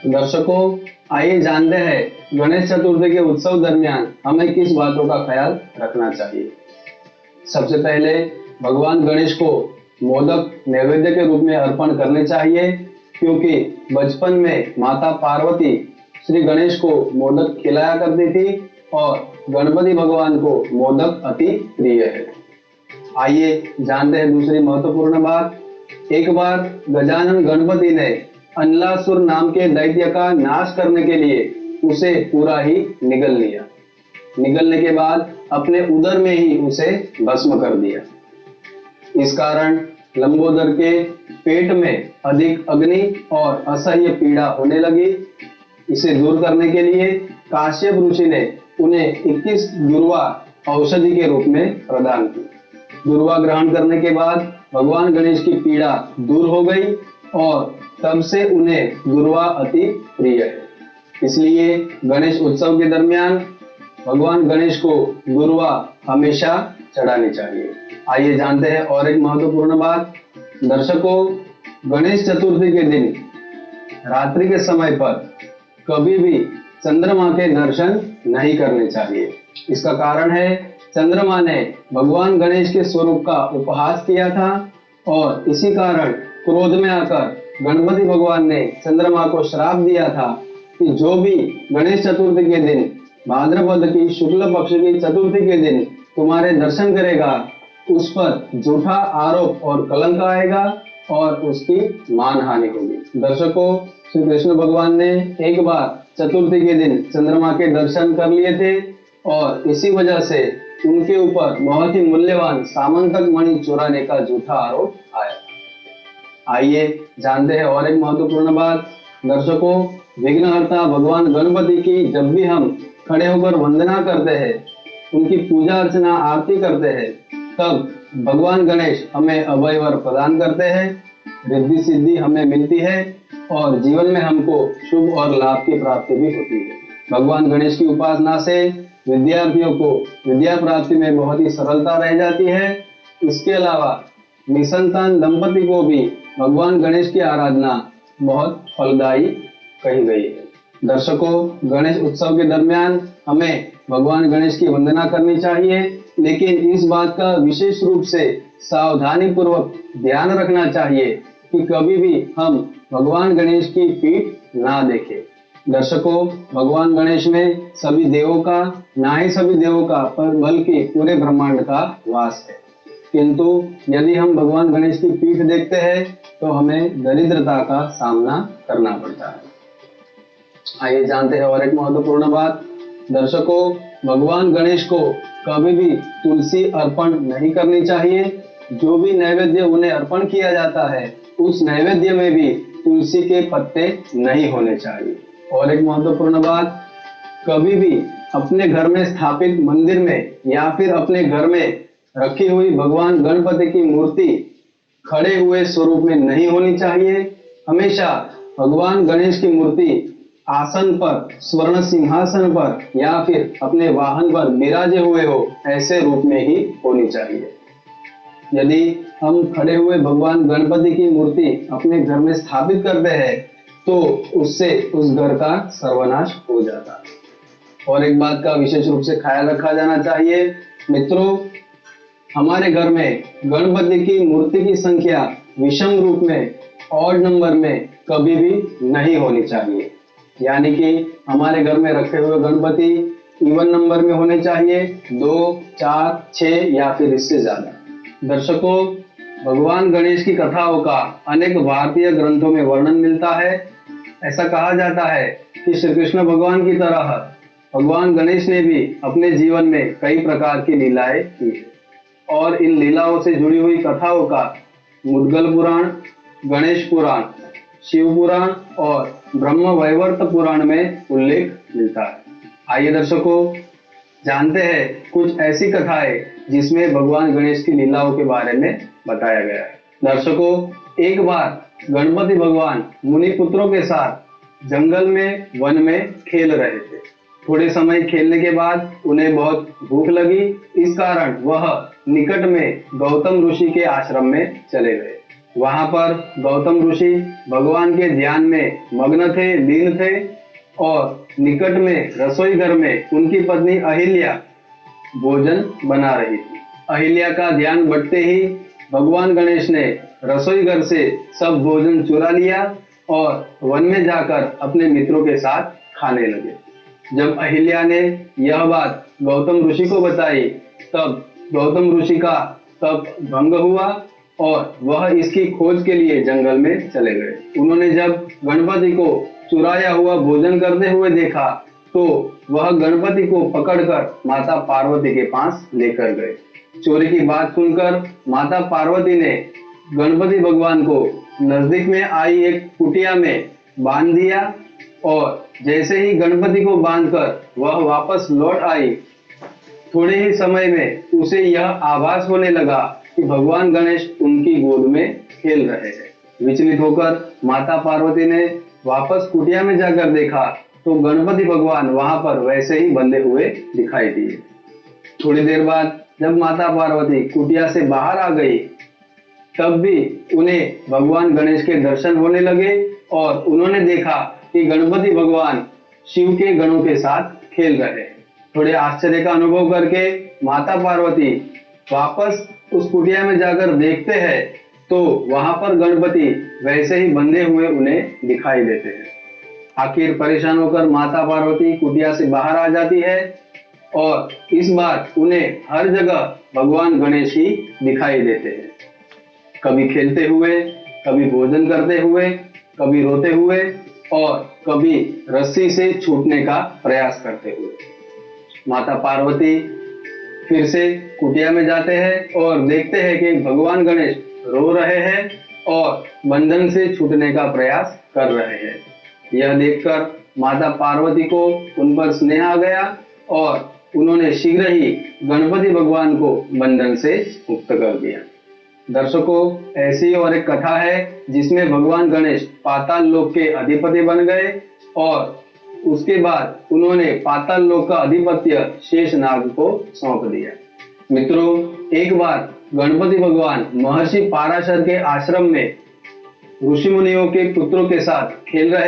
दर्शकों, आइए जानते हैं गणेश चतुर्थी के उत्सव दरमियान हमें किस बातों का ख्याल रखना चाहिए। सबसे पहले भगवान गणेश को मोदक नैवेद्य के रूप में अर्पण करने चाहिए, क्योंकि बचपन में माता पार्वती श्री गणेश को मोदक खिलाया करती थी और गणपति भगवान को मोदक अति प्रिय है। आइए जानते हैं दूसरी महत्वपूर्ण बात। एक बार गजानन गणपति ने अनलासुर नाम के दैत्य का नाश करने के लिए उसे पूरा ही निगल लिया। निगलने के बाद अपने उदर में ही उसे भस्म कर दिया। इस कारण लंबोदर के पेट में अधिक अग्नि और असह्य पीड़ा होने लगी। इसे दूर करने के लिए काश्यप ऋषि ने उन्हें 21 दुर्वा औषधि के रूप में प्रदान की। दुर्वा ग्रहण करने के बाद भगवान गणेश की पीड़ा दूर हो गई और तब से उन्हें दुर्वा अति प्रिय है। इसलिए गणेश उत्सव के दरमियान भगवान गणेश को दुर्वा हमेशा चढ़ानी चाहिए। आइए जानते हैं और एक महत्वपूर्ण बात। दर्शकों, गणेश चतुर्थी के दिन रात्रि के समय पर कभी भी चंद्रमा के दर्शन नहीं करने चाहिए। इसका कारण है, चंद्रमा ने भगवान गणेश के स्वरूप का उपहास किया था और इसी कारण क्रोध में आकर गणपति भगवान ने चंद्रमा को श्राप दिया था कि जो भी गणेश चतुर्थी के दिन भाद्रपद की शुक्ल पक्ष की चतुर्थी के दिन तुम्हारे दर्शन करेगा, उस पर झूठा आरोप और कलंक आएगा और उसकी मानहानि होगी। दर्शकों, श्री कृष्ण भगवान ने एक बार चतुर्थी के दिन चंद्रमा के दर्शन कर लिए थे और इसी वजह से उनके ऊपर बहुत ही मूल्यवान सामंतक मणि चुराने का झूठा आरोप आया। आइए जानते हैं और एक महत्वपूर्ण बात। दर्शकों, विघ्नहर्ता भगवान गणपति की जब भी हम खड़े होकर वंदना करते हैं, उनकी पूजा अर्चना आरती करते हैं, तब भगवान गणेश हमें अभय वर प्रदान करते हैं, रिद्धि सिद्धि हमें मिलती है और जीवन में हमको शुभ और लाभ की प्राप्ति भी होती है। भगवान गणेश की उपासना से विद्यार्थियों को विद्या प्राप्ति में बहुत ही सरलता रह जाती है। इसके अलावा निसंतान दंपति को भी भगवान गणेश की आराधना बहुत फलदायी कही गई है। दर्शकों, गणेश उत्सव के दरमियान हमें भगवान गणेश की वंदना करनी चाहिए, लेकिन इस बात का विशेष रूप से सावधानी पूर्वक ध्यान रखना चाहिए कि कभी भी हम भगवान गणेश की पीठ ना देखें। दर्शकों, भगवान गणेश में सभी देवों का, ना ही सभी देवों का बल्कि पूरे ब्रह्मांड का वास है, किंतु यदि हम भगवान गणेश की पीठ देखते हैं तो हमें दरिद्रता का सामना करना पड़ता है। आइए जानते हैं और एक महत्वपूर्ण बात। दर्शकों, भगवान गणेश को कभी भी तुलसी अर्पण नहीं करनी चाहिए। जो भी नैवेद्य उन्हें अर्पण किया जाता है, उस नैवेद्य में भी तुलसी के पत्ते नहीं होने चाहिए। और एक महत्वपूर्ण बात, कभी भी अपने घर में स्थापित मंदिर में या फिर अपने घर में रखी हुई भगवान गणपति की मूर्ति खड़े हुए स्वरूप में नहीं होनी चाहिए। हमेशा भगवान गणेश की मूर्ति आसन पर, स्वर्ण सिंहासन पर या फिर अपने वाहन पर विराजे हुए हो, ऐसे रूप में ही होनी चाहिए। यदि हम खड़े हुए भगवान गणपति की मूर्ति अपने घर में स्थापित करते हैं तो उससे उस घर का सर्वनाश हो जाता है। और एक बात का विशेष रूप से ख्याल रखा जाना चाहिए। मित्रों, हमारे घर में गणपति की मूर्ति की संख्या विषम रूप में, ऑड नंबर में कभी भी नहीं होनी चाहिए। यानी कि हमारे घर में रखे हुए गणपति इवन नंबर में होने चाहिए, 2, 4, 6 या फिर इससे ज्यादा। दर्शकों, भगवान गणेश की कथाओं का अनेक भारतीय ग्रंथों में वर्णन मिलता है। ऐसा कहा जाता है कि श्री कृष्ण भगवान की तरह भगवान गणेश ने भी अपने जीवन में कई प्रकार की लीलाएं की है और इन लीलाओं से जुड़ी हुई कथाओं का मुद्गल पुराण, गणेश पुराण, शिव पुराण और ब्रह्म वैवर्त पुराण में उल्लेख मिलता है। आइए दर्शकों, जानते हैं कुछ ऐसी कथाएं जिसमें भगवान गणेश की लीलाओं के बारे में बताया गया है। दर्शकों, एक बार गणपति भगवान मुनि पुत्रों के साथ जंगल में, वन में खेल रहे थे। थोड़े समय खेलने के बाद उन्हें बहुत भूख लगी। इस कारण वह निकट में गौतम ऋषि के आश्रम में चले गए वहां पर गौतम ऋषि भगवान के ध्यान में मग्न थे, लीन थे और निकट में रसोई घर में उनकी पत्नी अहिल्या भोजन बना रही थी। अहिल्या का ध्यान बटते ही भगवान गणेश ने रसोई घर से सब भोजन चुरा लिया और वन में जाकर अपने मित्रों के साथ खाने लगे। जब अहिल्या ने यह बात गौतम ऋषि को बताई तब गौतम ऋषि का तप भंग हुआ और वह इसकी खोज के लिए जंगल में चले गए। उन्होंने जब गणपति को चुराया हुआ भोजन करते हुए देखा तो वह गणपति को पकड़कर माता पार्वती के पास लेकर गए। चोरी की बात सुनकर माता पार्वती ने गणपति भगवान को नजदीक में आई एक कुटिया में बांध दिया और जैसे ही गणपति को बांधकर वह वापस लौट आई, थोड़े ही समय में उसे यह आभास होने लगा कि भगवान गणेश उनकी गोद में खेल रहे हैं। विचलित होकर माता पार्वती ने वापस कुटिया में जाकर देखा तो गणपति भगवान वहां पर वैसे ही बंधे हुए दिखाई दिए। थोड़ी देर बाद जब माता पार्वती कुटिया से बाहर आ गई तब भी उन्हें भगवान गणेश के दर्शन होने लगे और उन्होंने देखा कि गणपति भगवान शिव के गणों के साथ खेल रहे हैं। थोड़े आश्चर्य का अनुभव करके माता पार्वती वापस उस कुटिया में जाकर देखते हैं तो वहां पर गणपति वैसे ही बंधे हुए उन्हें दिखाई देते हैं। आखिर परेशान होकर माता पार्वती कुटिया से बाहर आ जाती है और इस बार उन्हें हर जगह भगवान गणेश ही दिखाई देते हैं, कभी खेलते हुए, कभी भोजन करते हुए, कभी रोते हुए और कभी रस्सी से छूटने का प्रयास करते हुए। माता पार्वती फिर से कुटिया में जाते हैं और देखते हैं कि भगवान गणेश रो रहे हैं और बंधन से छूटने का प्रयास कर रहे हैं। यह देखकर माता पार्वती को उन पर स्नेह आ गया और उन्होंने शीघ्र ही गणपति भगवान को बंधन से मुक्त कर दिया। दर्शकों, ऐसी और एक कथा है जिसमें भगवान गणेश पाताल लोक के अधिपति बन गए और उसके बाद उन्होंने पाताल लोक का आधिपत्य शेषनाग को सौंप दिया। मित्रों, एक बार गणपति भगवान महर्षि पाराशर के आश्रम में ऋषि मुनियों के पुत्रों के साथ खेल रहे